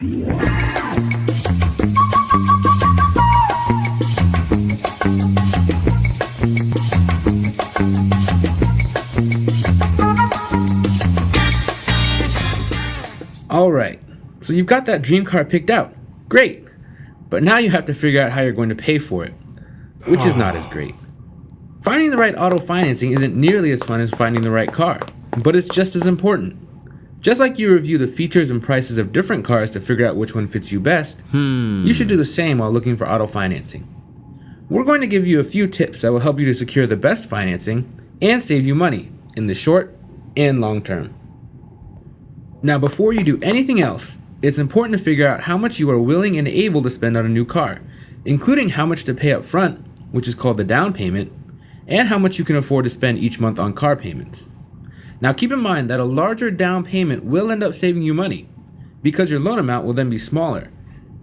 Alright, so you've got that dream car picked out. Great! But now you have to figure out how you're going to pay for it, which is not as great. Finding the right auto financing isn't nearly as fun as finding the right car, but it's just as important. Just like you review the features and prices of different cars to figure out which one fits you best, you should do the same while looking for auto financing. We're going to give you a few tips that will help you to secure the best financing and save you money in the short and long term. Now, before you do anything else, it's important to figure out how much you are willing and able to spend on a new car, including how much to pay up front, which is called the down payment, and how much you can afford to spend each month on car payments. Now, keep in mind that a larger down payment will end up saving you money, because your loan amount will then be smaller,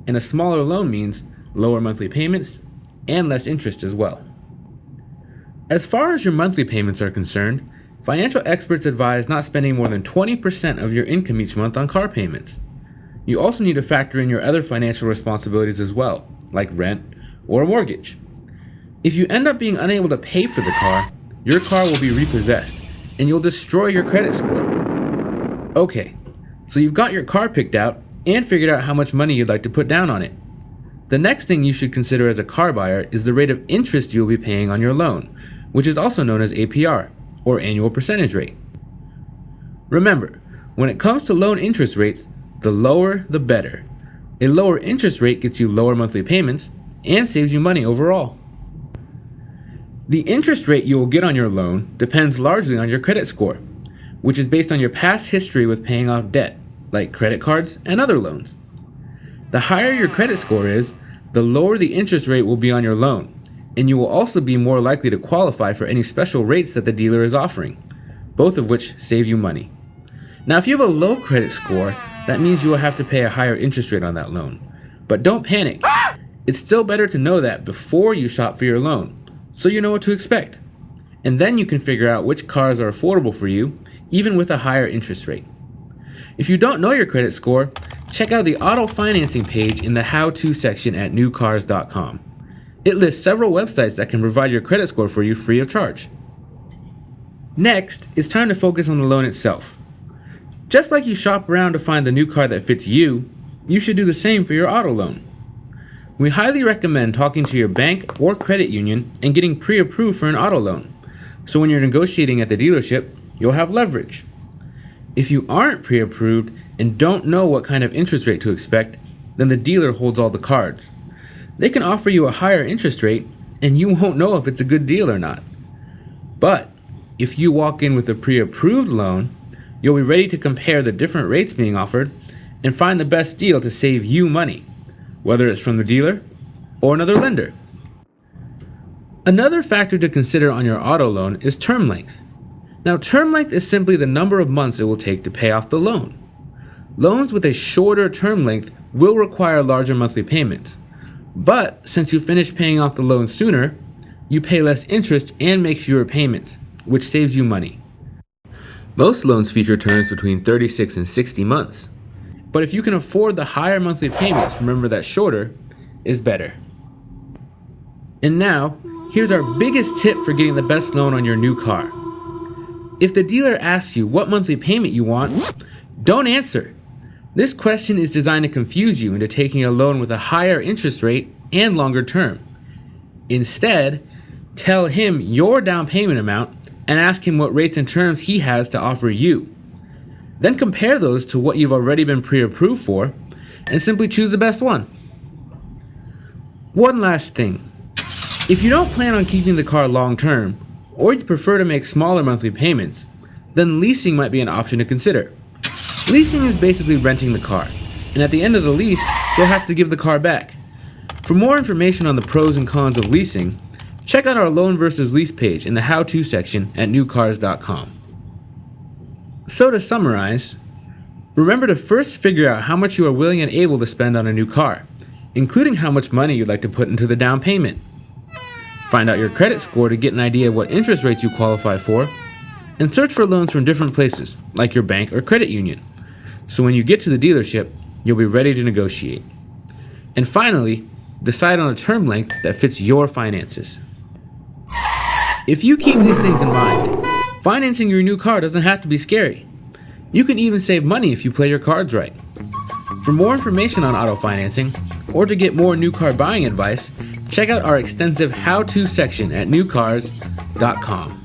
and a smaller loan means lower monthly payments and less interest as well. As far as your monthly payments are concerned, financial experts advise not spending more than 20% of your income each month on car payments. You also need to factor in your other financial responsibilities as well, like rent or a mortgage. If you end up being unable to pay for the car, your car will be repossessed and you'll destroy your credit score. Okay, so you've got your car picked out and figured out how much money you'd like to put down on it. The next thing you should consider as a car buyer is the rate of interest you'll be paying on your loan, which is also known as APR, or annual percentage rate. Remember, when it comes to loan interest rates, the lower the better. A lower interest rate gets you lower monthly payments and saves you money overall. The interest rate you will get on your loan depends largely on your credit score, which is based on your past history with paying off debt, like credit cards and other loans. The higher your credit score is, the lower the interest rate will be on your loan, and you will also be more likely to qualify for any special rates that the dealer is offering, both of which save you money. Now, if you have a low credit score, that means you will have to pay a higher interest rate on that loan. But don't panic. It's still better to know that before you shop for your loan, so you know what to expect. And then you can figure out which cars are affordable for you, even with a higher interest rate. If you don't know your credit score, check out the auto financing page in the how-to section at NewCars.com. It lists several websites that can provide your credit score for you free of charge. Next, it's time to focus on the loan itself. Just like you shop around to find the new car that fits you, you should do the same for your auto loan. We highly recommend talking to your bank or credit union and getting pre-approved for an auto loan, so when you're negotiating at the dealership, you'll have leverage. If you aren't pre-approved and don't know what kind of interest rate to expect, then the dealer holds all the cards. They can offer you a higher interest rate, and you won't know if it's a good deal or not. But if you walk in with a pre-approved loan, you'll be ready to compare the different rates being offered and find the best deal to save you money, whether it's from the dealer or another lender. Another factor to consider on your auto loan is term length. Now, term length is simply the number of months it will take to pay off the loan. Loans with a shorter term length will require larger monthly payments. But since you finish paying off the loan sooner, you pay less interest and make fewer payments, which saves you money. Most loans feature terms between 36 and 60 months. But if you can afford the higher monthly payments, remember that shorter is better. And now, here's our biggest tip for getting the best loan on your new car. If the dealer asks you what monthly payment you want, don't answer. This question is designed to confuse you into taking a loan with a higher interest rate and longer term. Instead, tell him your down payment amount and ask him what rates and terms he has to offer you. Then compare those to what you've already been pre-approved for and simply choose the best one. One last thing. If you don't plan on keeping the car long term, or you prefer to make smaller monthly payments, then leasing might be an option to consider. Leasing is basically renting the car, and at the end of the lease, you'll have to give the car back. For more information on the pros and cons of leasing, check out our loan versus lease page in the how-to section at NewCars.com. So to summarize, remember to first figure out how much you are willing and able to spend on a new car, including how much money you'd like to put into the down payment. Find out your credit score to get an idea of what interest rates you qualify for, and search for loans from different places, like your bank or credit union. So when you get to the dealership, you'll be ready to negotiate. And finally, decide on a term length that fits your finances. If you keep these things in mind, financing your new car doesn't have to be scary. You can even save money if you play your cards right. For more information on auto financing, or to get more new car buying advice, check out our extensive how-to section at NewCars.com.